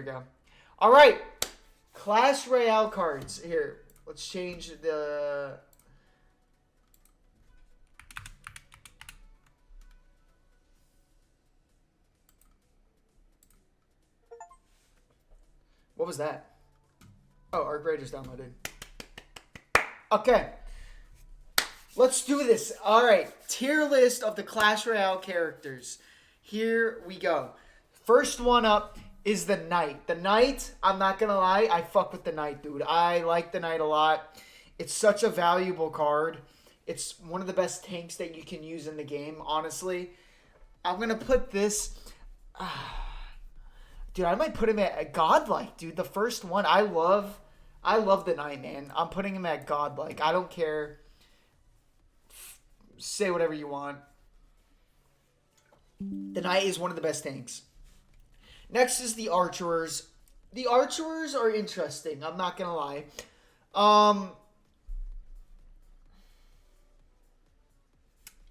go. All right. Clash Royale cards. Here, let's change the... What was that? Oh, Arc Raiders downloaded. Okay. Let's do this. All right. Tier list of the Clash Royale characters. Here we go. First one up is the Knight. The Knight, I'm not going to lie, I fuck with the Knight, dude. I like the Knight a lot. It's such a valuable card. It's one of the best tanks that you can use in the game, honestly. I'm going to put this... dude, I might put him at Godlike, dude. The first one, I love the Knight, man. I'm putting him at Godlike. I don't care. Say whatever you want. The Knight is one of the best tanks. Next is the Archers. The Archers are interesting. I'm not going to lie.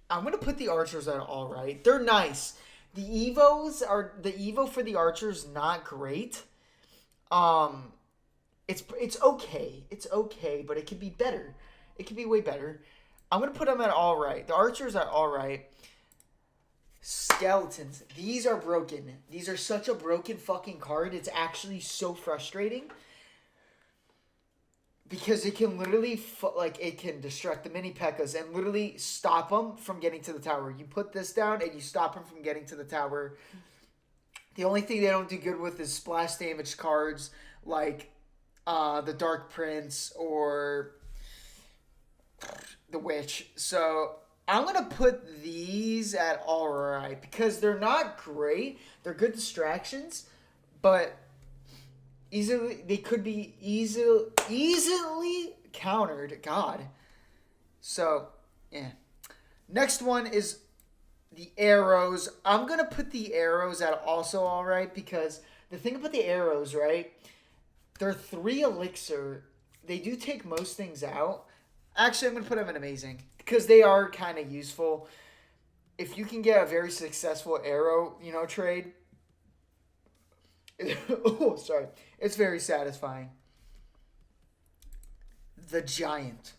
I'm going to put the Archers at all right. They're nice. The Evo for the Archers not great. It's okay. It's okay, but it could be better. It could be way better. I'm going to put them at all right. The Archers at all right. Skeletons. These are broken. These are such a broken fucking card. It's actually so frustrating. Because it can literally, it can distract the mini P.E.K.K.A.s and literally stop them from getting to the tower. You put this down and you stop them from getting to the tower. The only thing they don't do good with is splash damage cards like the Dark Prince or the Witch. So I'm going to put these at all right because they're not great. They're good distractions, but they could be easily countered. God. So, yeah. Next one is the arrows. I'm going to put the arrows at also all right because the thing about the arrows, right? They're 3 elixir. They do take most things out. Actually, I'm going to put them in amazing because they are kind of useful. If you can get a very successful arrow, trade. Oh, sorry. It's very satisfying. The Giant.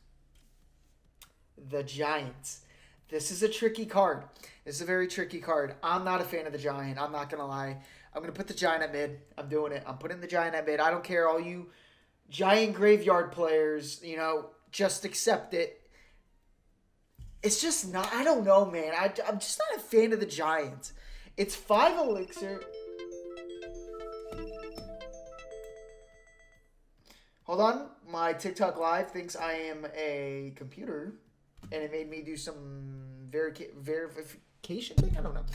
The Giants. This is a tricky card. This is a very tricky card. I'm not a fan of the Giant. I'm not going to lie. I'm going to put the Giant at mid. I'm doing it. I'm putting the Giant at mid. I don't care, all you Giant Graveyard players, just accept it. It's just not, I don't know, man. I'm just not a fan of the Giant. It's 5 elixir. Hold on. My TikTok Live thinks I am a computer. And it made me do some verification thing? I don't know.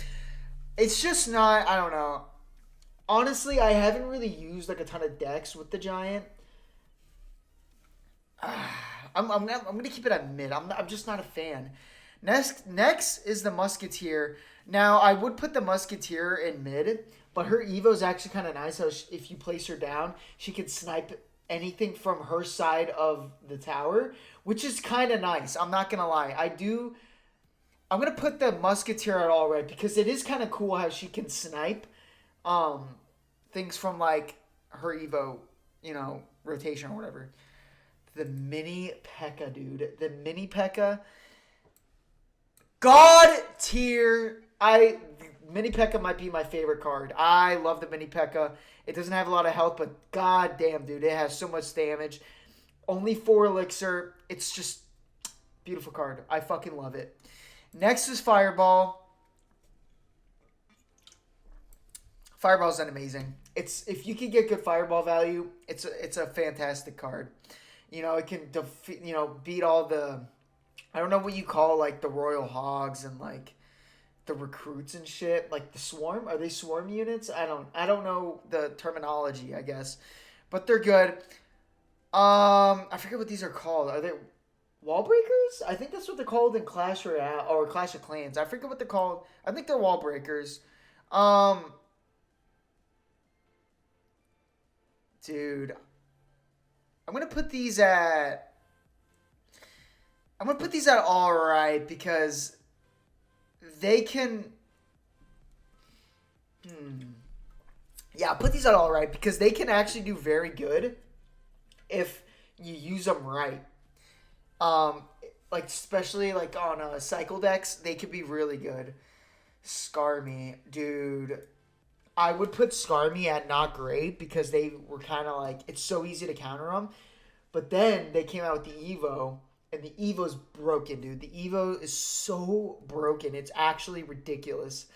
It's just not, I don't know. Honestly, I haven't really used a ton of decks with the Giant. I'm going to keep it at mid. I'm just not a fan. Next is the Musketeer. Now, I would put the Musketeer in mid, but her Evo is actually kind of nice. So if you place her down, she can snipe anything from her side of the tower, which is kind of nice. I'm not going to lie. I'm going to put the Musketeer at all right because it is kind of cool how she can snipe things from her Evo, rotation or whatever. The mini P.E.K.K.A, dude. The mini P.E.K.K.A. God tier. Mini P.E.K.K.A might be my favorite card. I love the mini P.E.K.K.A. It doesn't have a lot of health, but god damn, dude, it has so much damage. Only 4 elixir. It's just beautiful card. I fucking love it. Next is Fireball. Fireball's an amazing. If you can get good Fireball value, it's a fantastic card. It can defeat, beat all the, I don't know what you call the Royal Hogs and the recruits and shit, the Swarm. Are they Swarm units? I don't know the terminology, I guess, but they're good. I forget what these are called. Are they Wall Breakers? I think that's what they're called in Clash Royale or Clash of Clans. I forget what they're called. I think they're Wall Breakers. Dude, I'm gonna put these at all right because they can. Yeah, I'll put these at all right because they can actually do very good if you use them right. Um, like especially like on cycle decks, they could be really good. Skarmy, dude. I would put Skarmy at not great because they were kind of like it's so easy to counter them. But then they came out with the Evo, and the Evo's broken, dude. The Evo is so broken. It's actually ridiculous.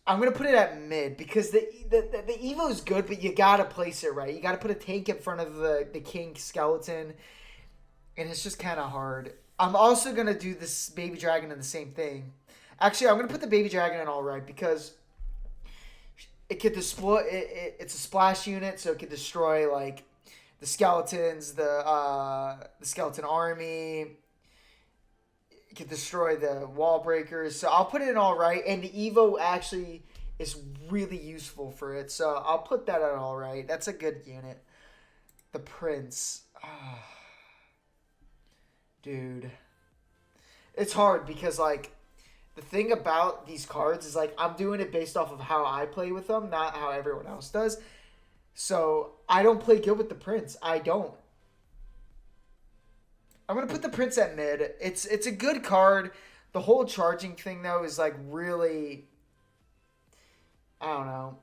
I'm gonna put it at mid because the Evo is good, but you gotta place it right. You gotta put a tank in front of the King skeleton, and it's just kind of hard. I'm also gonna do this Baby Dragon in the same thing. Actually, I'm gonna put the Baby Dragon in all right because it could destroy. It's a splash unit, so it could destroy like the skeletons, the skeleton army. It could destroy the wall breakers. So I'll put it in all right, and the Evo actually is really useful for it. So I'll put that in all right. That's a good unit. The Prince, dude, it's hard because like the thing about these cards is like I'm doing it based off of how I play with them, not how everyone else does. So I don't play good with the Prince. I don't. I'm gonna put the Prince at mid. It's a good card. The whole charging thing though is like really I don't know.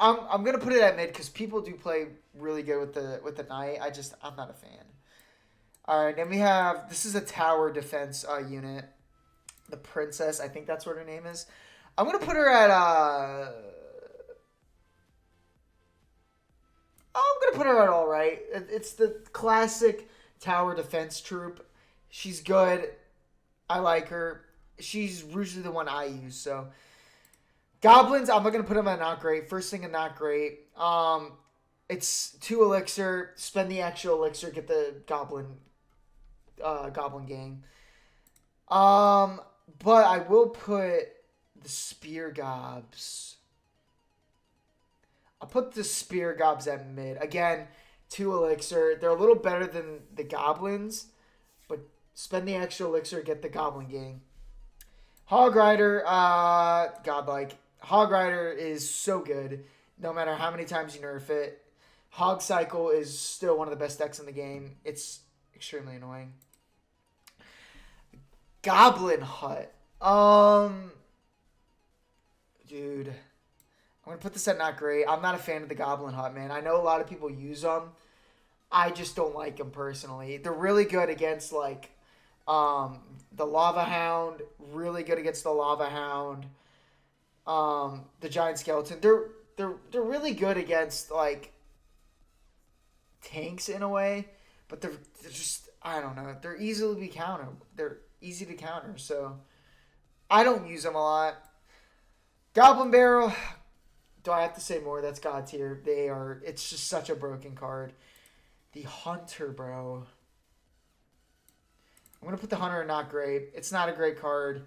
I'm gonna put it at mid because people do play really good with the knight. I'm not a fan. All right, then we have this is a tower defense unit. The princess, I think that's what her name is. I'm gonna put her at I'm gonna put her at all right. It's the classic tower defense troop. She's good. I like her. She's usually the one I use. So goblins, I'm not gonna put them at not great. First thing, at not great. It's 2 elixir. Spend the extra elixir. Get the goblin gang. But I will put the spear gobs. I'll put the spear gobs at mid. Again, 2 elixir. They're a little better than the goblins, but spend the extra elixir, get the goblin gang. Hog Rider, godlike. Hog Rider is so good, no matter how many times you nerf it. Hog Cycle is still one of the best decks in the game. It's extremely annoying. Goblin Hut. Dude. I'm going to put this at not great. I'm not a fan of the Goblin Hut, man. I know a lot of people use them. I just don't like them personally. They're really good against, like, the Lava Hound. Really good against the Lava Hound. The Giant Skeleton. They're really good against, like, tanks in a way. But they're just, I don't know. They're easily to be countered. They're easy to counter, so I don't use them a lot. Goblin Barrel, do I have to say more? That's God tier. It's just such a broken card. The Hunter, bro. I'm going to put the Hunter in not great. It's not a great card.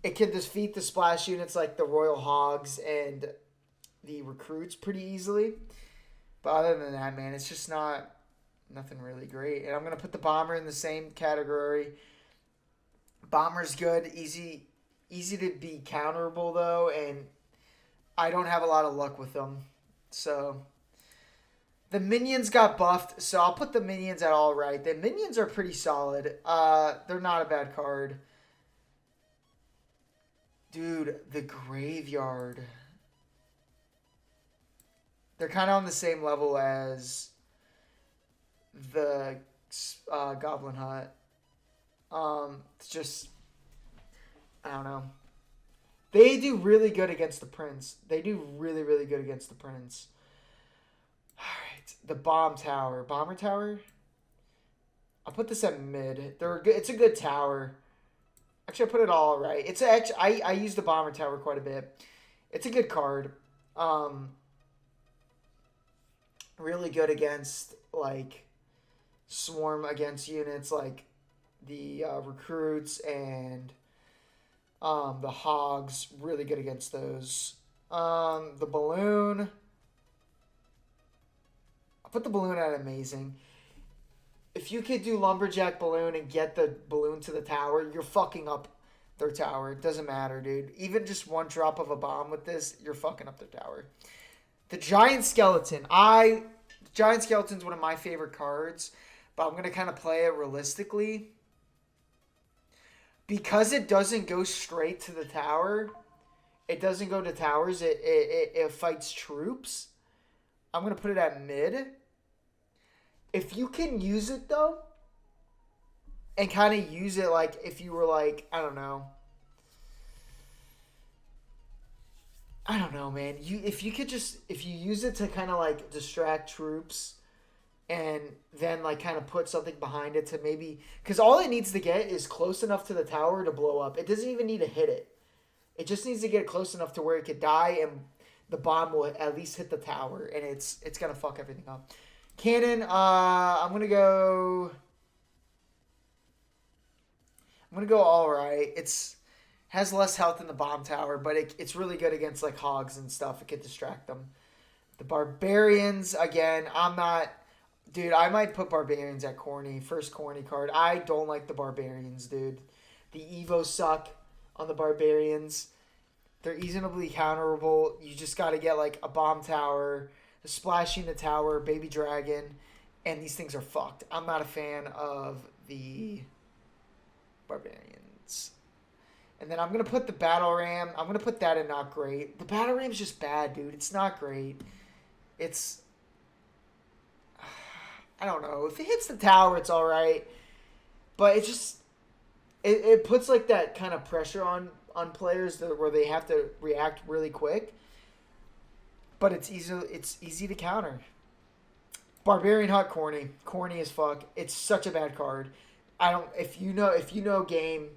It can defeat the splash units like the Royal Hogs and the Recruits pretty easily. But other than that, man, it's just nothing really great. And I'm going to put the Bomber in the same category. Bomber's good, easy to be counterable though, and I don't have a lot of luck with them. So the minions got buffed, so I'll put the minions at all right. The minions are pretty solid. They're not a bad card. Dude, the Graveyard. They're kind of on the same level as the Goblin Hut. It's just, I don't know. They do really good against the Prince. They do really, really good against the Prince. Alright, the Bomber Tower? I'll put this at mid. It's a good tower. Actually, I put it all right. I use the Bomber Tower quite a bit. It's a good card. Really good against, like, swarm against units like the Recruits and the Hogs. Really good against those. The Balloon. I'll put the Balloon at amazing. If you could do Lumberjack Balloon and get the Balloon to the tower, you're fucking up their tower. It doesn't matter, dude. Even just one drop of a bomb with this, you're fucking up their tower. The Giant Skeleton's one of my favorite cards, but I'm going to kind of play it realistically. Because it doesn't go straight to the tower, it doesn't go to towers, it fights troops. I'm going to put it at mid. If you can use it, though, and kind of use it like if you were like, I don't know, man. If you use it to kind of like distract troops and then like kind of put something behind it to maybe, because all it needs to get is close enough to the tower to blow up. It doesn't even need to hit it. It just needs to get close enough to where it could die and the bomb will at least hit the tower and it's gonna fuck everything up. Cannon, I'm gonna go all right. It's has less health than the bomb tower, but it's really good against like hogs and stuff. It can distract them. The barbarians again. Dude, I might put barbarians at corny. First corny card. I don't like the barbarians, dude. The Evo suck on the barbarians. They're easily counterable. You just got to get like a bomb tower, a splashing the tower, baby dragon, and these things are fucked. I'm not a fan of the barbarians. And then I'm going to put the battle ram. I'm going to put that in not great. The battle ram's just bad, dude. It's not great. It's... I don't know. If it hits the tower, it's all right. But it just... It puts like that kind of pressure on players where they have to react really quick. But it's easy to counter. Barbarian Hut corny. Corny as fuck. It's such a bad card. If you know game...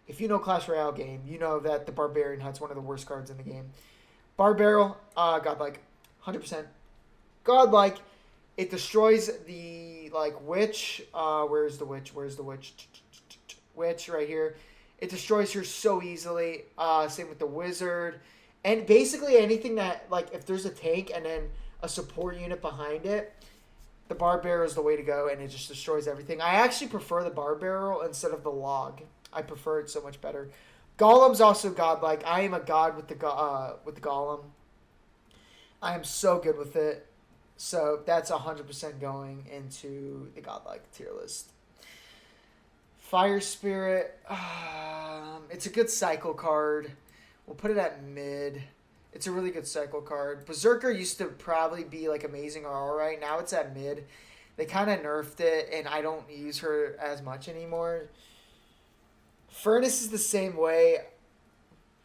If you know Clash Royale game, you know that the Barbarian Hut's one of the worst cards in the game. Barbarrel, godlike. 100%. Godlike. It destroys the, like, witch. Where's the witch? Witch right here. It destroys her so easily. Same with the wizard. And basically anything that, like, if there's a tank and then a support unit behind it, the Barbarrel is the way to go, and it just destroys everything. I actually prefer the Barbarrel instead of the log. I prefer it so much better. Golem's also godlike. I am a god with the Golem. I am so good with it. So that's 100% going into the godlike tier list. Fire Spirit. It's a good cycle card. We'll put it at mid. It's a really good cycle card. Berserker used to probably be like amazing or alright. Now it's at mid. They kind of nerfed it, and I don't use her as much anymore. Furnace is the same way.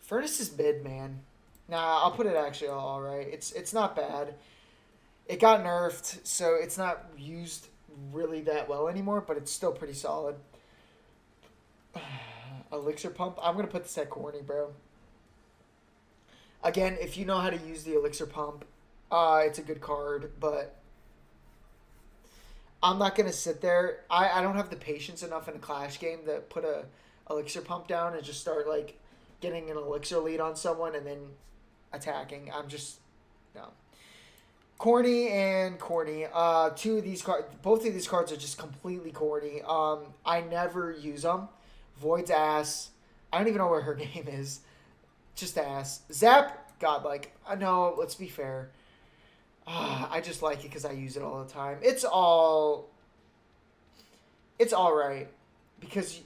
Furnace is mid, man. Nah, I'll put it actually all right. It's not bad. It got nerfed, so it's not used really that well anymore, but it's still pretty solid. Elixir Pump. I'm going to put this at corny, bro. Again, if you know how to use the Elixir Pump, it's a good card, but I'm not going to sit there. I don't have the patience enough in a Clash game to put a Elixir Pump down and just start, like, getting an Elixir lead on someone and then attacking. I'm just... No. Corny and corny. Both of these cards are just completely corny. I never use them. Void's ass. I don't even know where her name is. Just ass. Zap, godlike. No, let's be fair. I just like it because I use it all the time. It's all right. Because,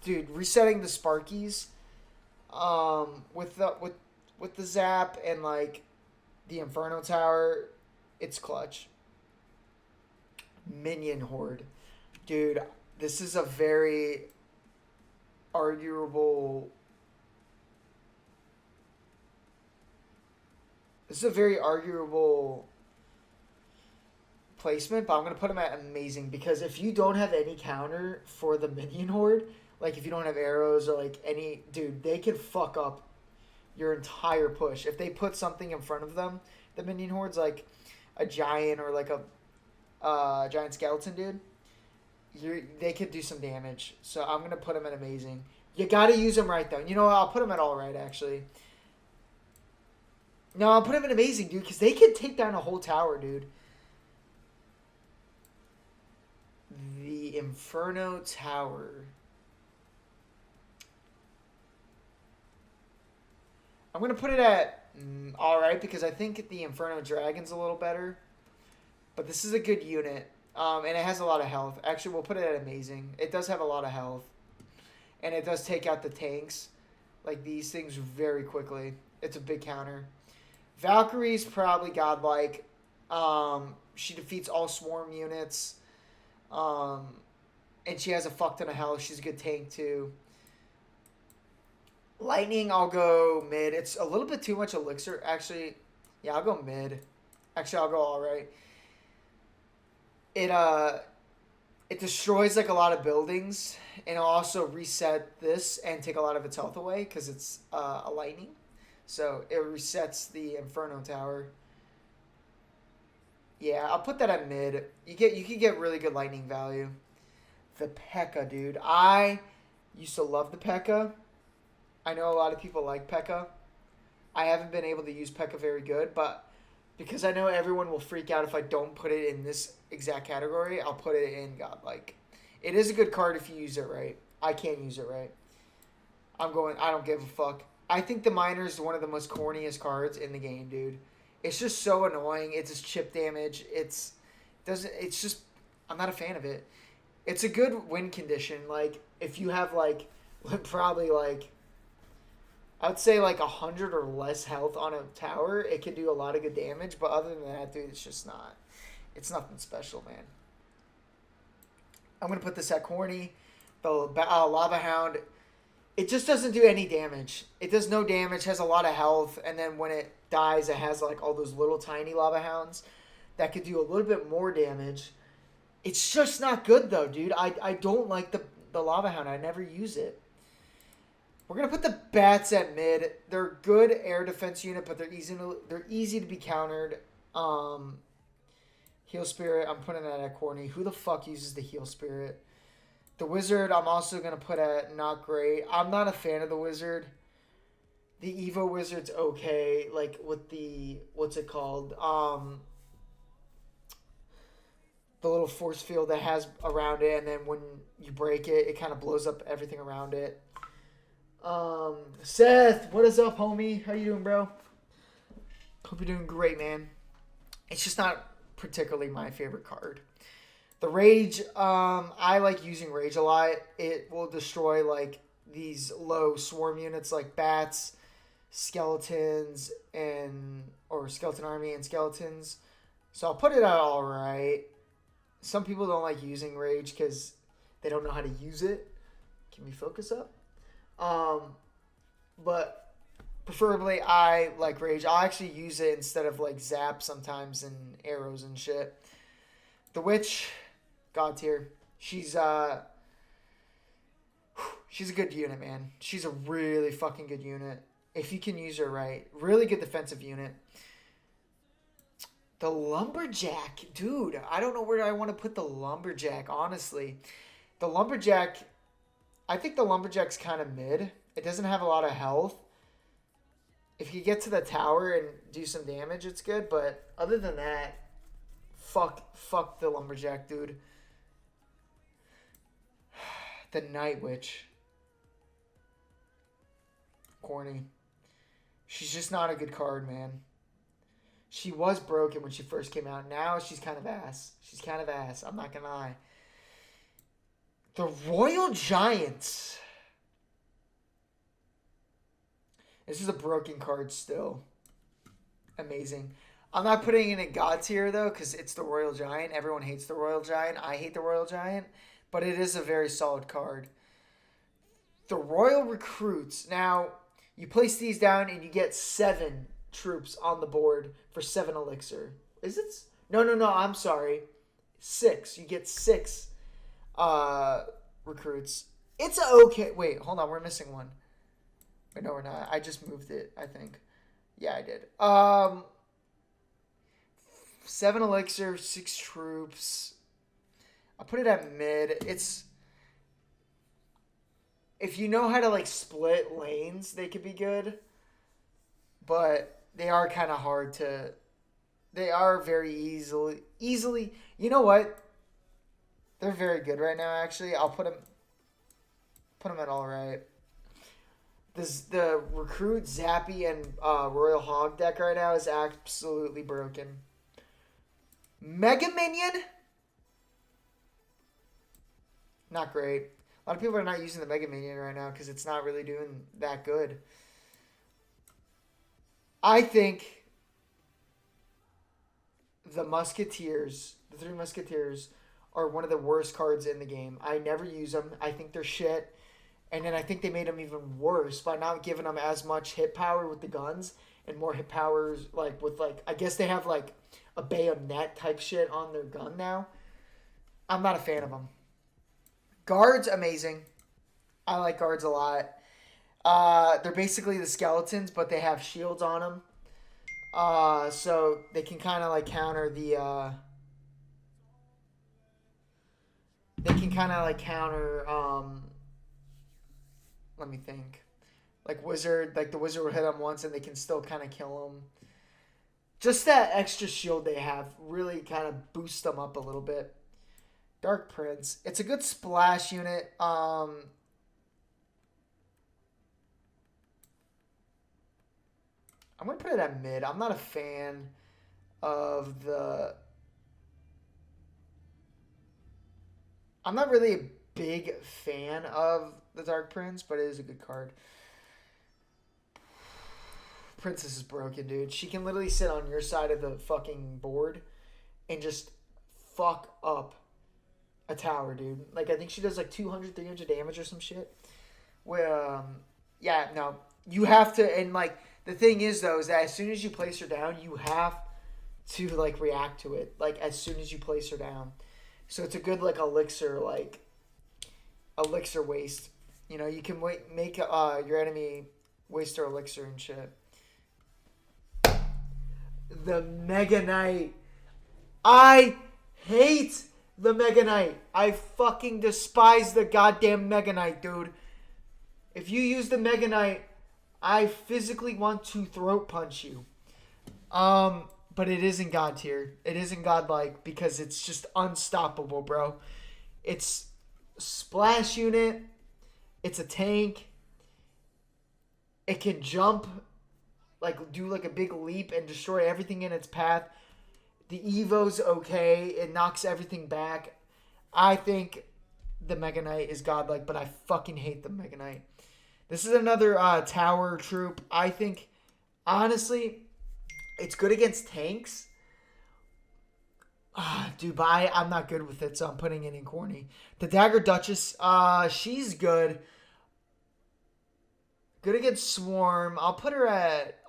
dude, resetting the Sparkies with the Zap and, like, the Inferno Tower, it's clutch. Minion Horde. Dude, this is a very arguable... placement, but I'm going to put him at amazing because if you don't have any counter for the Minion Horde, like if you don't have arrows or like any... Dude, they can fuck up your entire push. If they put something in front of them, the Minion Horde's like a giant or like a giant skeleton, dude, they could do some damage. So I'm going to put him at amazing. You got to use him right, though. You know what? I'll put him at all right, actually. No, I'll put him at amazing, dude, because they could take down a whole tower, dude. The Inferno Tower. I'm going to put it at all right, because I think the Inferno Dragon's a little better. But this is a good unit. And it has a lot of health. Actually, we'll put it at amazing. It does have a lot of health. And it does take out the tanks, like these things, very quickly. It's a big counter. Valkyrie's probably godlike. She defeats all swarm units. And she has a fuck ton of health. She's a good tank, too. Lightning, I'll go mid. It's a little bit too much elixir. Actually, yeah, I'll go mid. Actually, I'll go all right. It destroys like a lot of buildings, and it'll also reset this and take a lot of its health away because it's a lightning. So it resets the Inferno Tower. Yeah, I'll put that at mid. You can get really good lightning value. The P.E.K.K.A, dude. I used to love the P.E.K.K.A. I know a lot of people like P.E.K.K.A. I haven't been able to use P.E.K.K.A very good, but because I know everyone will freak out if I don't put it in this exact category, I'll put it in godlike. It is a good card if you use it right. I can't use it right. I don't give a fuck. I think the Miner is one of the most corniest cards in the game, dude. It's just so annoying. It's just chip damage. I'm not a fan of it. It's a good win condition. Like, if you have, like, probably, like, I'd say, like, 100 or less health on a tower, it can do a lot of good damage. But other than that, dude, it's nothing special, man. I'm going to put this at corny. The Lava Hound, it just doesn't do any damage. It does no damage, has a lot of health, and then when it dies, it has, like, all those little tiny Lava Hounds that could do a little bit more damage. It's just not good, though, dude. I don't like the Lava Hound. I never use it. We're going to put the Bats at mid. They're a good air defense unit, but they're easy to be countered. Heal Spirit, I'm putting that at corny. Who the fuck uses the Heal Spirit? The Wizard, I'm also going to put at not great. I'm not a fan of the Wizard. The Evo Wizard's okay, like with the, what's it called? The little force field that has around it, and then when you break it, it kind of blows up everything around it. Seth, what is up, homie? How you doing, bro? Hope you're doing great, man. It's just not particularly my favorite card. The Rage, I like using Rage a lot. It will destroy, like, these low swarm units like bats, skeletons, or skeleton army and skeletons. So I'll put it at all right. Some people don't like using Rage because they don't know how to use it. Can we focus up? But preferably I like Rage. I'll actually use it instead of like Zap sometimes and arrows and shit. The Witch, God tier. She's a good unit, man. She's a really fucking good unit. If you can use her right. Really good defensive unit. The Lumberjack. Dude, I don't know where I want to put the Lumberjack, honestly. The Lumberjack, I think the Lumberjack's kind of mid. It doesn't have a lot of health. If you get to the tower and do some damage, it's good. But other than that, fuck the Lumberjack, dude. The Night Witch. Corny. She's just not a good card, man. She was broken when she first came out. Now she's kind of ass. I'm not going to lie. The Royal Giants. This is a broken card still. Amazing. I'm not putting it in God tier, though, because it's the Royal Giant. Everyone hates the Royal Giant. I hate the Royal Giant. But it is a very solid card. The Royal Recruits. Now, you place these down and you get 7 troops on the board for 7 elixir. Is it? No, I'm sorry. 6. You get 6 recruits. It's okay. Wait, hold on. We're missing one. Wait, no, we're not. I just moved it, I think. Yeah, I did. 7 elixir, 6 troops. I'll put it at mid. If you know how to, like, split lanes, they could be good. But they are kind of hard to... They are very easily... You know what? They're very good right now, actually. I'll put them at all right. The Recruit, Zappy, and Royal Hog deck right now is absolutely broken. Mega Minion? Not great. A lot of people are not using the Mega Minion right now because it's not really doing that good. I think the Musketeers, the Three Musketeers, are one of the worst cards in the game. I never use them. I think they're shit. And then I think they made them even worse by not giving them as much hit power with the guns and more hit powers, like, with, like, I guess they have, like, a bayonet type shit on their gun now. I'm not a fan of them. Guards, amazing. I like guards a lot. They're basically the skeletons, but they have shields on them. So they can kind of like counter the. They can kind of like counter. Let me think. Like wizard, like the wizard will hit them once, and they can still kind of kill them. Just that extra shield they have really kind of boosts them up a little bit. Dark Prince. It's a good splash unit. I'm going to put it at mid. I'm not a fan of the... I'm not really a big fan of the Dark Prince, but it is a good card. Princess is broken, dude. She can literally sit on your side of the fucking board and just fuck up a tower, dude. Like, I think she does like 200, 300 damage or some shit. Well, yeah, no. You have to, and like, the thing is, though, is that as soon as you place her down, you have to, like, react to it. Like, as soon as you place her down. So it's a good, like, elixir waste. You know, you can make your enemy waste their elixir and shit. The Mega Knight. I hate the Mega Knight. I fucking despise the goddamn Mega Knight, dude. If you use the Mega Knight, I physically want to throat punch you. But it isn't God tier. It isn't godlike because it's just unstoppable, bro. It's splash unit. It's a tank. It can jump, like do like a big leap and destroy everything in its path. The Evo's okay. It knocks everything back. I think the Mega Knight is godlike, but I fucking hate the Mega Knight. This is another tower troop. I think, honestly, it's good against tanks. Dude, but I'm not good with it, so I'm putting it in corny. The Dagger Duchess, she's good. Good against Swarm. I'll put her at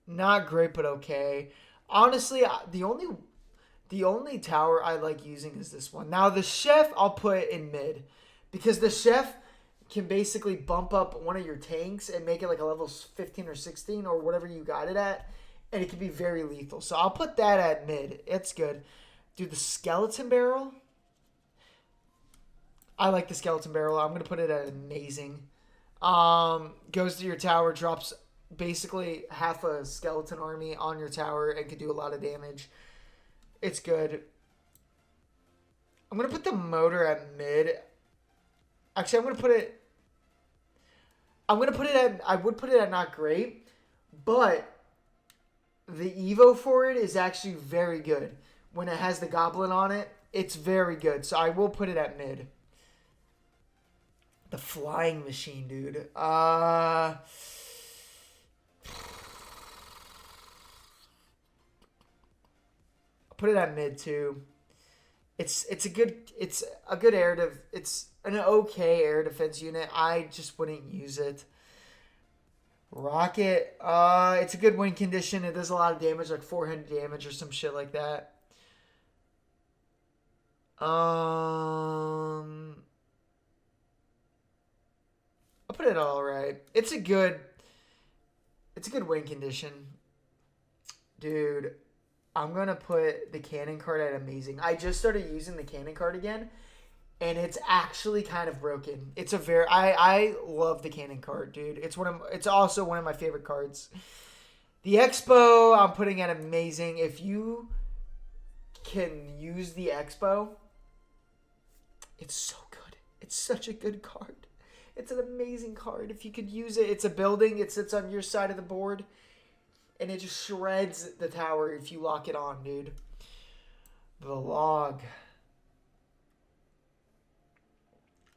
not great, but okay. Honestly, the only tower I like using is this one. Now, the Chef, I'll put in mid. Because the Chef can basically bump up one of your tanks and make it like a level 15 or 16 or whatever you got it at. And it can be very lethal. So I'll put that at mid. It's good. Dude, the Skeleton Barrel. I like the Skeleton Barrel. I'm going to put it at amazing. Goes to your tower, drops basically half a skeleton army on your tower and can do a lot of damage. It's good. I'm going to put the motor at mid. Actually, I would put it at not great, but the Evo for it is actually very good. When it has the goblin on it, it's very good. So I will put it at mid. The Flying Machine, dude. I'll put it at mid too. It's a good it's an okay air defense unit. I just wouldn't use it. Rocket, it's a good win condition. It does a lot of damage, like 400 damage or some shit like that. I'll put it all right. It's a good win condition. Dude, I'm going to put the cannon card at amazing. I just started using the cannon card again, and it's actually kind of broken. It's a very... I love the cannon card, dude. It's also one of my favorite cards. The Expo, I'm putting at amazing. If you can use the Expo, it's so good. It's such a good card. It's an amazing card. If you could use it, it's a building. It sits on your side of the board. And it just shreds the tower if you lock it on, dude. The log.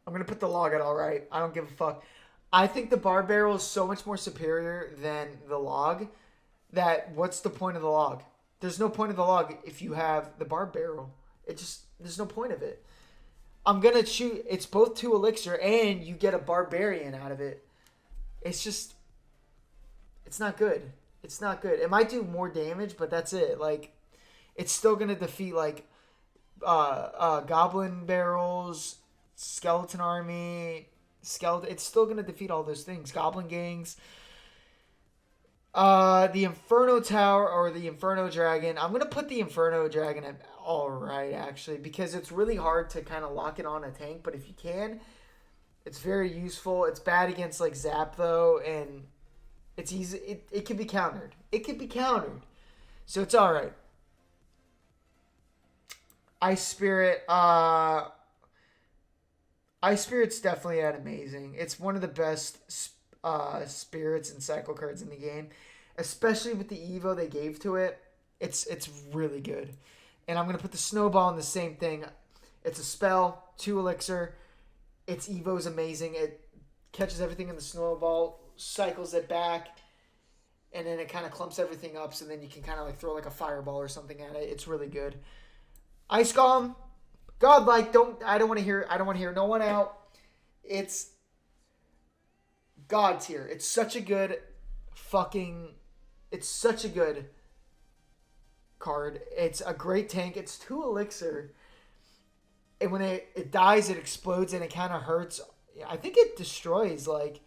I'm going to put the log at alright. I don't give a fuck. I think the bar barrel is so much more superior than the log that what's the point of the log? There's no point of the log if you have the bar barrel. There's no point of it. I'm going to shoot. It's both 2 elixir and you get a barbarian out of it. It's not good. It's not good. It might do more damage, but that's it. Like, it's still going to defeat, like, goblin barrels, skeleton army, it's still going to defeat all those things. Goblin gangs. The Inferno Tower or the Inferno Dragon. I'm going to put the Inferno Dragon at alright, actually, because it's really hard to kind of lock it on a tank, but if you can, it's very useful. It's bad against, like, Zap, though, and it's easy. It can be countered. So it's alright. Ice Spirit. Ice Spirit's definitely at amazing. It's one of the best spirits and cycle cards in the game. Especially with the Evo they gave to it. It's really good. And I'm going to put the Snowball in the same thing. It's a spell, 2 elixir. Its Evo is amazing. It catches everything in the Snowball, cycles it back, and then it kind of clumps everything up, so then you can kind of like throw like a fireball or something at it. It's really good. Ice Golem, godlike. I don't want to hear no one out. It's God tier. It's such a good card. It's a great tank. It's 2 elixir. And when it dies, it explodes and it kind of hurts. I think it destroys like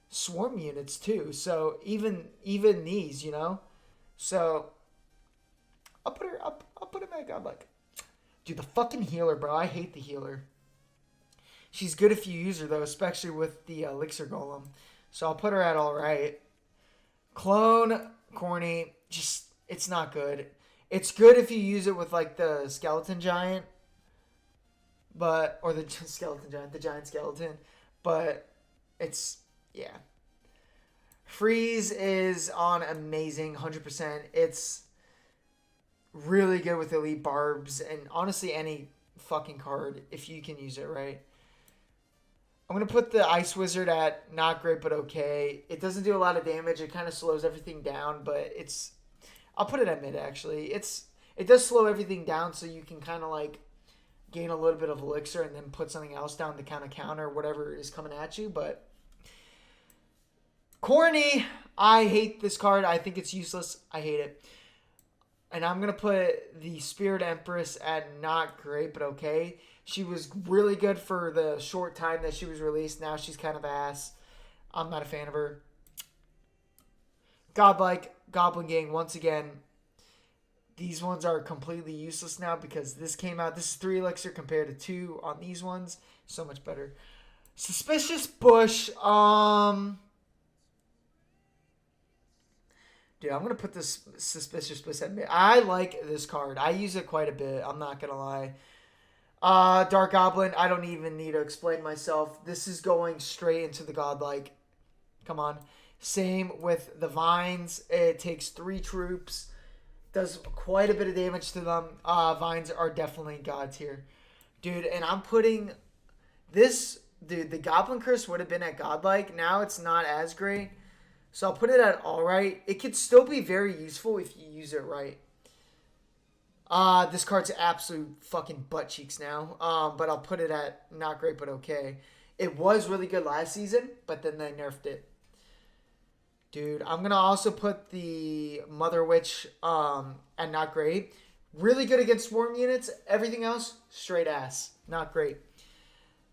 swarm units too. So even these, you know. So I'll put him at godlike. Dude, the fucking healer, bro. I hate the healer. She's good if you use her though, especially with the elixir golem. So I'll put her at alright. Clone, corny. Just it's not good. It's good if you use it with like the skeleton giant. Or the skeleton giant, the giant skeleton. But it's, yeah. Freeze is on amazing, 100%. It's really good with elite barbs and honestly any fucking card if you can use it right. I'm going to put the Ice Wizard at not great but okay. It doesn't do a lot of damage. It kind of slows everything down, but I'll put it at mid actually. It does slow everything down so you can kind of like gain a little bit of elixir and then put something else down to kind of counter whatever is coming at you. But corny, I hate this card. I think it's useless. I hate it. And I'm going to put the Spirit Empress at not great but okay. She was really good for the short time that she was released. Now she's kind of ass. I'm not a fan of her. Godlike, Goblin Gang, once again, these ones are completely useless now because this came out. This is 3 elixir compared to 2 on these ones. So much better. Suspicious Bush. Dude, I'm going to put this Suspicious Bush at mid. I like this card. I use it quite a bit. I'm not going to lie. Dark Goblin. I don't even need to explain myself. This is going straight into the godlike. Come on. Same with the Vines. It takes 3 troops. Does quite a bit of damage to them. Vines are definitely god tier. Dude, and I'm putting this... Dude, the Goblin Curse would have been at godlike. Now it's not as great. So I'll put it at alright. It could still be very useful if you use it right. This card's absolute fucking butt cheeks now. But I'll put it at not great but okay. It was really good last season, but then they nerfed it. Dude, I'm going to also put the Mother Witch at not great. Really good against swarm units. Everything else, straight ass. Not great.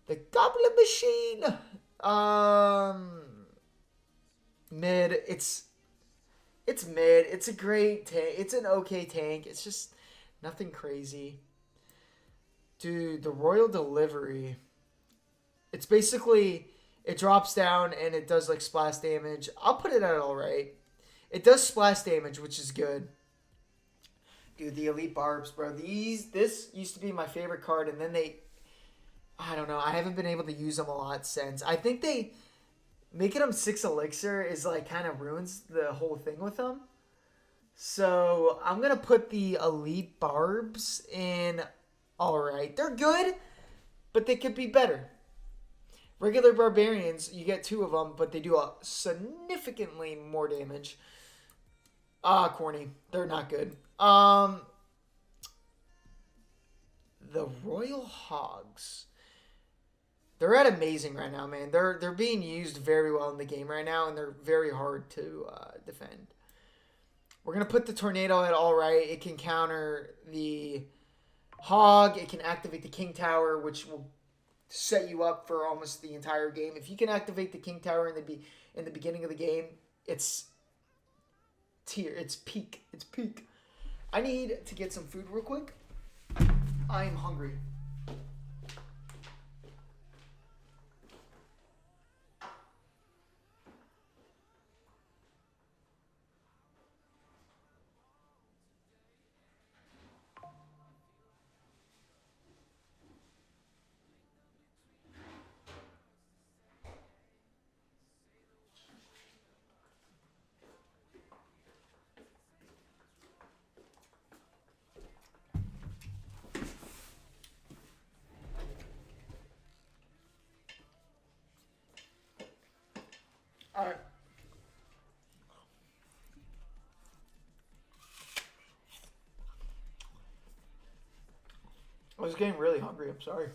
The Goblin Machine. Mid. It's mid. It's a great tank. It's an okay tank. It's just nothing crazy. Dude, the Royal Delivery. It's basically... It drops down and it does like splash damage. I'll put it at alright. It does splash damage, which is good. Dude, the Elite Barbs, bro. This used to be my favorite card, and then they I don't know. I haven't been able to use them a lot since. I think they making them 6 elixir is like kind of ruins the whole thing with them. So I'm gonna put the elite barbs in. All right, they're good, but they could be better. Regular barbarians, you get 2 of them, but they do a significantly more damage. Corny. They're not good. The Royal Hogs. They're at amazing right now, man. They're being used very well in the game right now, and they're very hard to defend. We're gonna put the tornado at all right. It can counter the hog. It can activate the king tower, which will set you up for almost the entire game. If you can activate the king tower in the beginning of the game, it's tier. It's peak. It's peak. I need to get some food real quick. I am hungry. All right. I was getting really hungry. I'm sorry.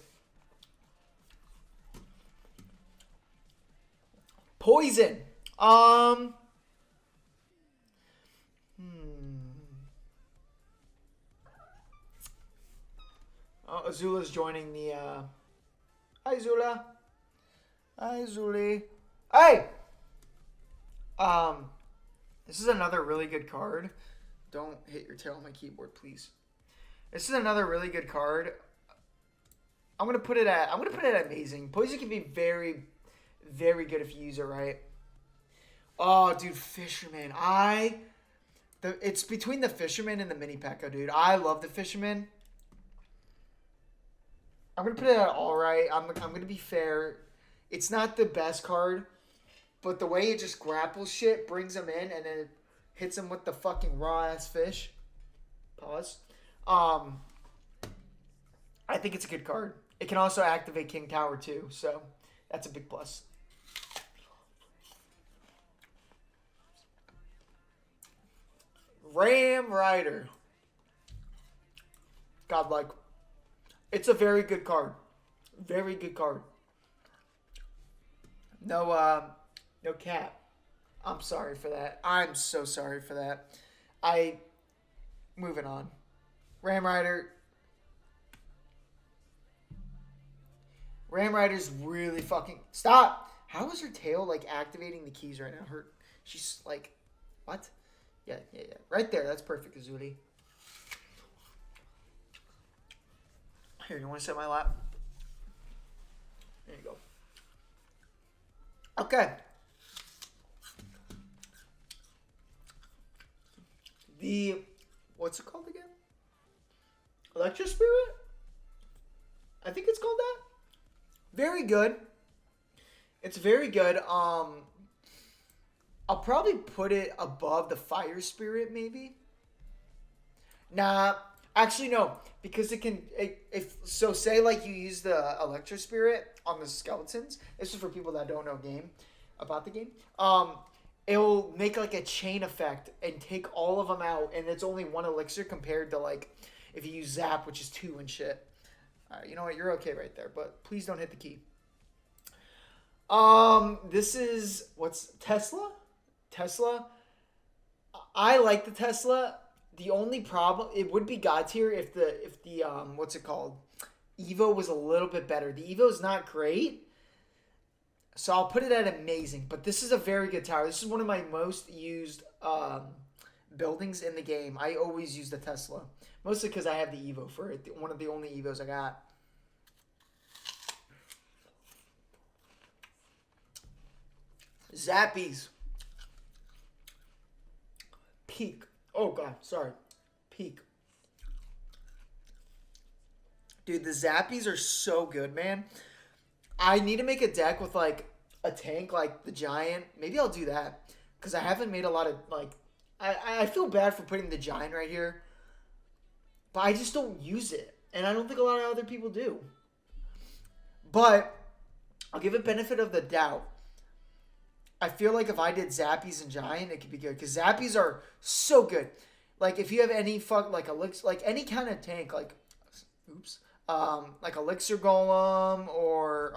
Poison. Oh, Azula's joining the. Hi, Azula. Hi, Azuli. Hey. This is another really good card. Don't hit your tail on my keyboard, please. This is another really good card. I'm gonna put it at amazing. Poison can be very, very good if you use it right. Oh, dude, Fisherman. It's between the Fisherman and the Mini P.E.K.K.A, dude. I love the Fisherman. I'm gonna put it at all right. I'm gonna be fair. It's not the best card, but the way it just grapples shit, brings them in, and then it hits them with the fucking raw ass fish. Pause. I think it's a good card. It can also activate King Tower too, so that's a big plus. Ram Rider. Godlike. It's a very good card. Very good card. No cap. I'm sorry for that. I'm so sorry for that. Moving on. Ram Rider. Ram Rider's really fucking... Stop! How is her tail, like, activating the keys right now? She's, like... What? Yeah. Right there. That's perfect, Azuli. Here, you want to sit in my lap? There you go. Okay. What's it called again? Electro Spirit? I think it's called that. Very good. It's very good. I'll probably put it above the Fire Spirit, maybe. Nah, actually no, because it can. Say like you use the Electro Spirit on the skeletons. This is for people that don't know about the game. It'll make like a chain effect and take all of them out, and it's only 1 elixir compared to like if you use Zap, which is 2 and shit. You know what? You're okay right there, but please don't hit the key. This is what's Tesla? Tesla. I like the Tesla. The only problem, it would be God tier if the what's it called? Evo was a little bit better. The Evo is not great, so I'll put it at amazing. But this is a very good tower. This is one of my most used buildings in the game. I always use the Tesla. Mostly because I have the Evo for it. One of the only Evos I got. Zappies. Peak. Oh, God. Sorry. Peak. Dude, the Zappies are so good, man. I need to make a deck with like a tank like the Giant. Maybe I'll do that because I haven't made a lot of like. I feel bad for putting the Giant right here, but I just don't use it, and I don't think a lot of other people do. But I'll give it benefit of the doubt. I feel like if I did Zappies and Giant, it could be good because Zappies are so good. Like if you have any like elixir, like any kind of tank, like oops, like Elixir Golem or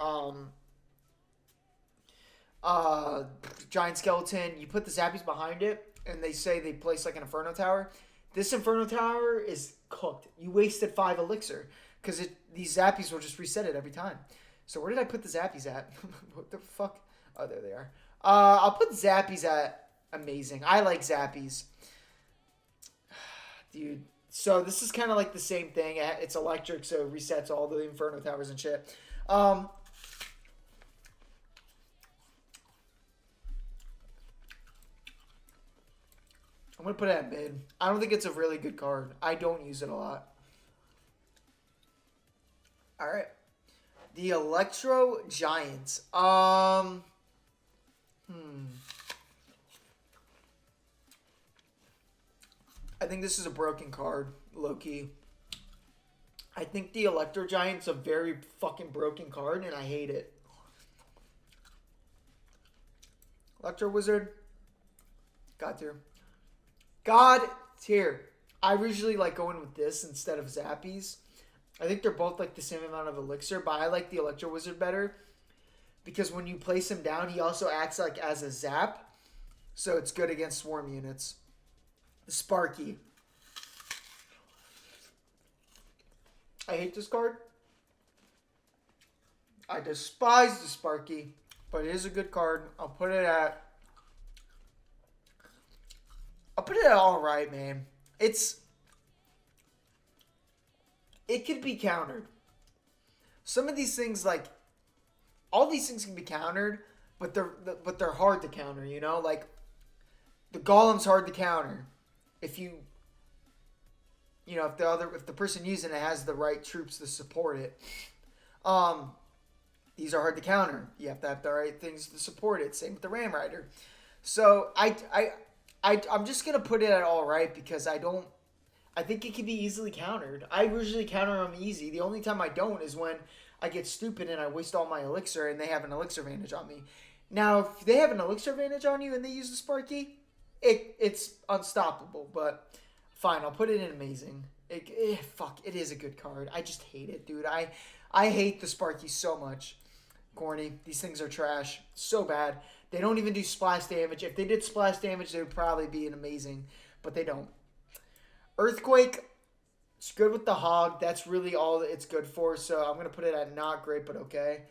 Giant Skeleton, you put the Zappies behind it, and they say they place like an Inferno Tower. This Inferno Tower is cooked. You wasted 5 elixir because these Zappies will just reset it every time. So where did I put the Zappies at? What the fuck? Oh, there they are. I'll put Zappies at amazing. I like Zappies. Dude. So this is kind of like the same thing. It's electric, so it resets all the Inferno Towers and shit. I'm going to put it at mid. I don't think it's a really good card. I don't use it a lot. All right. The Electro Giants. I think this is a broken card, low-key. I think the Electro Giant's a very fucking broken card, and I hate it. Electro Wizard. God tier. God tier. I usually like going with this instead of Zappies. I think they're both like the same amount of elixir, but I like the Electro Wizard better because when you place him down, he also acts like as a zap, so it's good against swarm units. The Sparky. I hate this card. I despise the Sparky, but it is a good card. I'll put it at all right, man. It could be countered. Some of these things, like all these things, can be countered, but they're hard to counter. You know, like the Golem's hard to counter if if the person using it has the right troops to support it. These are hard to counter. You have to have the right things to support it. Same with the Ram Rider. So I'm just gonna put it at all right because I think it can be easily countered. I usually counter them easy. The only time I don't is when I get stupid and I waste all my elixir and they have an elixir advantage on me. Now, if they have an elixir advantage on you and they use the Sparky, it's unstoppable. But fine, I'll put it in amazing. It is a good card. I just hate it, dude. I hate the Sparky so much. Corny. These things are trash. So bad. They don't even do splash damage. If they did splash damage, they would probably be an amazing. But they don't. Earthquake. It's good with the Hog. That's really all that it's good for. So I'm going to put it at not great, but okay.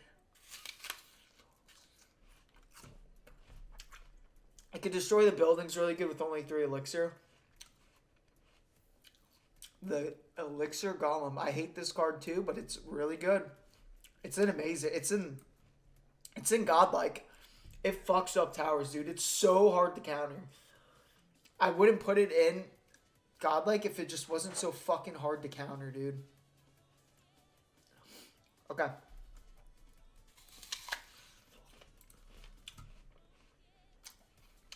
It could destroy the buildings really good with only 3 elixir. The Elixir Golem. I hate this card too, but it's really good. It's an amazing. It's in Godlike. It fucks up towers, dude. It's so hard to counter. I wouldn't put it in Godlike if it just wasn't so fucking hard to counter, dude. Okay.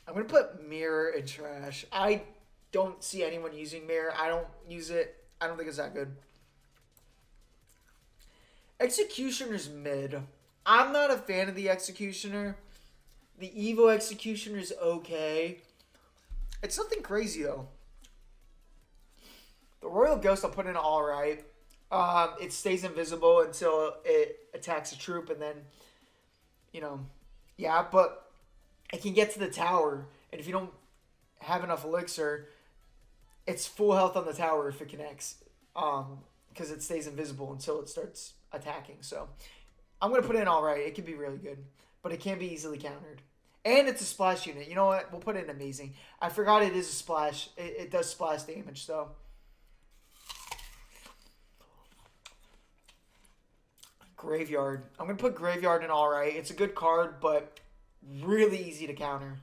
I'm going to put Mirror in trash. I don't see anyone using Mirror. I don't use it. I don't think it's that good. Executioner's mid. I'm not a fan of the Executioner. The Evo Executioner is okay. It's nothing crazy, though. The Royal Ghost I'll put in all right. It stays invisible until it attacks a troop, and then, yeah, but it can get to the tower, and if you don't have enough elixir, it's full health on the tower if it connects, because it stays invisible until it starts attacking. So I'm going to put it in all right. It can be really good, but it can be easily countered. And it's a splash unit. You know what? We'll put it in amazing. I forgot it is a splash. It does splash damage, so. Graveyard. I'm going to put Graveyard in all right. It's a good card, but really easy to counter.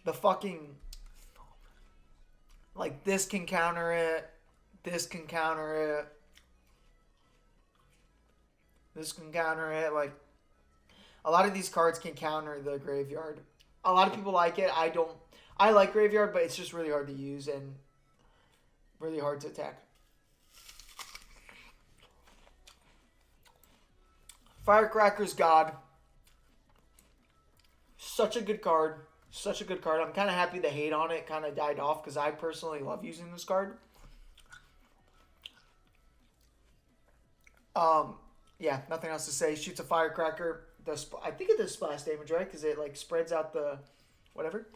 The fucking... Like, this can counter it. This can counter it. This can counter it. Like, a lot of these cards can counter the graveyard. A lot of people like it. I don't. I like graveyard, but it's just really hard to use and really hard to attack. Firecracker's God. Such a good card. Such a good card. I'm kind of happy the hate on it kind of died off because I personally love using this card. Yeah, nothing else to say. Shoots a firecracker. I think it does splash damage, right? Because it like spreads out the whatever.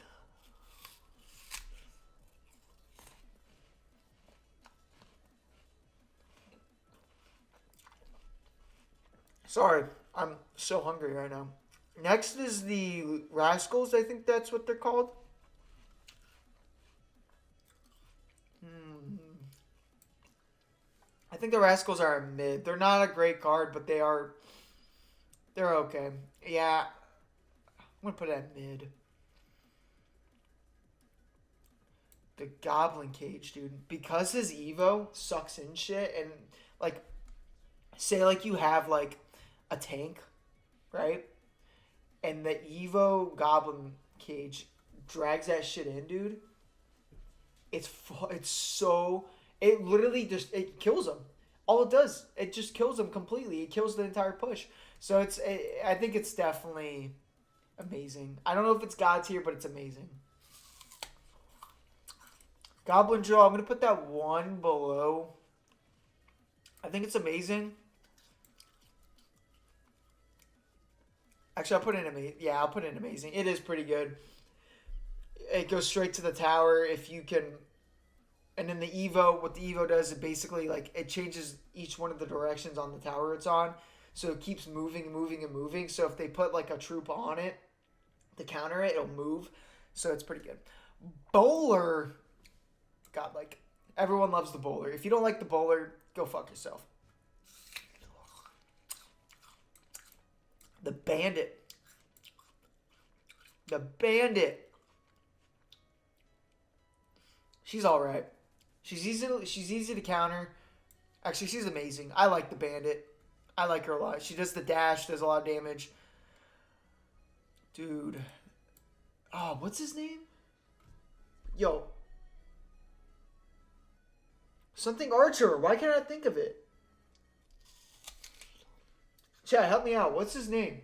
Sorry, I'm so hungry right now. Next is the Rascals. I think that's what they're called. I think the Rascals are a mid. They're not a great card, but they are. They're okay. Yeah, I'm gonna put it at mid. The Goblin Cage, dude, because his Evo sucks in shit, and like, say like you have like a tank, right? And the Evo Goblin Cage drags that shit in, dude. It's so it literally just it kills them. All it does, it just kills them completely. It kills the entire push. So I think it's definitely amazing. I don't know if it's God tier, but it's amazing. Goblin Drill, I'm gonna put that one below. I think it's amazing. Actually, I'll put in amazing. Yeah, I'll put in amazing. It is pretty good. It goes straight to the tower if you can. And then the Evo, what the Evo does, it basically like it changes each one of the directions on the tower it's on, so it keeps moving and moving and moving. So if they put like a troop on it to counter it, it'll move. So it's pretty good. Bowler, God, like everyone loves the Bowler. If you don't like the Bowler, go fuck yourself. The Bandit. The Bandit. She's all right. She's easy to counter. Actually, she's amazing. I like the Bandit. I like her a lot. She does the dash, does a lot of damage. Dude. Oh, what's his name? Yo. Something Archer. Why can't I think of it? Chad, help me out. What's his name?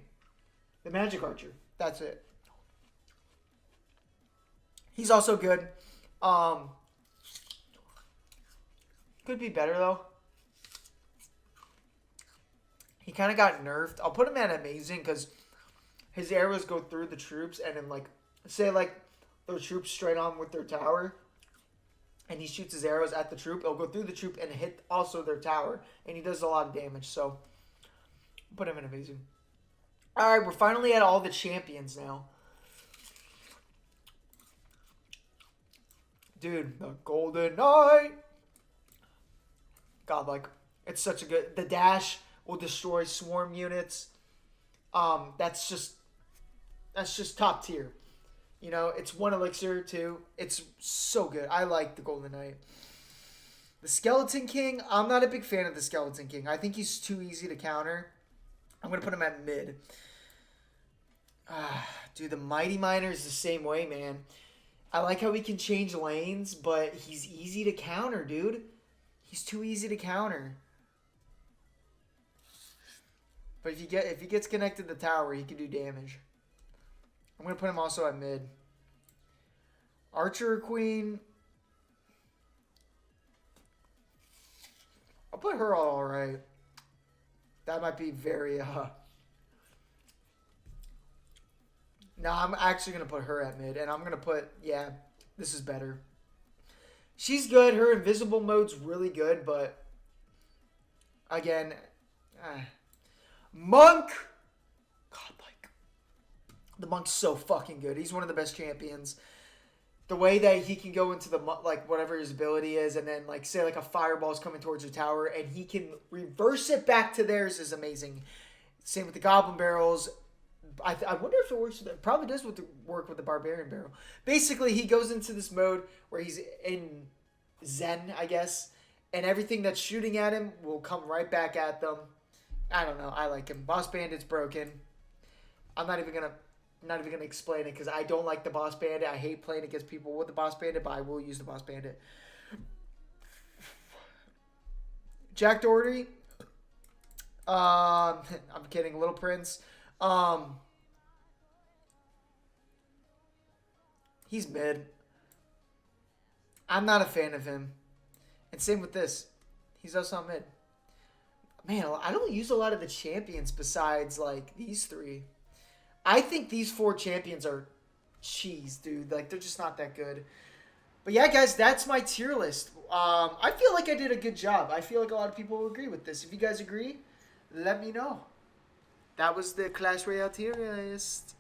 The Magic Archer. That's it. He's also good. Could be better, though. He kind of got nerfed. I'll put him at amazing because his arrows go through the troops and then, like, say, like, the troops straight on with their tower and he shoots his arrows at the troop. It'll go through the troop and hit also their tower. And he does a lot of damage, so put him in amazing. All right, we're finally at all the champions now. Dude, the Golden Knight. God, like, it's such a good... The dash will destroy swarm units. That's just top tier. You know, it's one elixir, too. It's so good. I like the Golden Knight. The Skeleton King, I'm not a big fan of the Skeleton King. I think he's too easy to counter. I'm going to put him at mid. Dude, the Mighty Miner is the same way, man. I like how he can change lanes, but he's easy to counter, dude. He's too easy to counter. But if he gets connected to the tower, he can do damage. I'm gonna put him also at mid. Archer Queen. I'll put her all right. That might be very No, I'm actually gonna put her at mid, and I'm gonna put this is better. She's good. Her invisible mode's really good, but again, Monk. God, like the Monk's so fucking good. He's one of the best champions. The way that he can go into the like whatever his ability is, and then like say like a fireball's coming towards your tower, and he can reverse it back to theirs is amazing. Same with the Goblin Barrels. I wonder if it works with it. Probably does work with the Barbarian Barrel. Basically, he goes into this mode where he's in Zen, I guess, and everything that's shooting at him will come right back at them. I don't know. I like him. Boss Bandit's broken. I'm not even gonna explain it because I don't like the Boss Bandit. I hate playing against people with the Boss Bandit, but I will use the Boss Bandit. Jack Doherty. I'm kidding. Little Prince. He's mid. I'm not a fan of him. And same with this. He's also mid. Man, I don't use a lot of the champions besides, like, these three. I think these 4 champions are cheese, dude. Like, they're just not that good. But yeah, guys, that's my tier list. I feel like I did a good job. I feel like a lot of people will agree with this. If you guys agree, let me know. That was the Clash Royale tier list.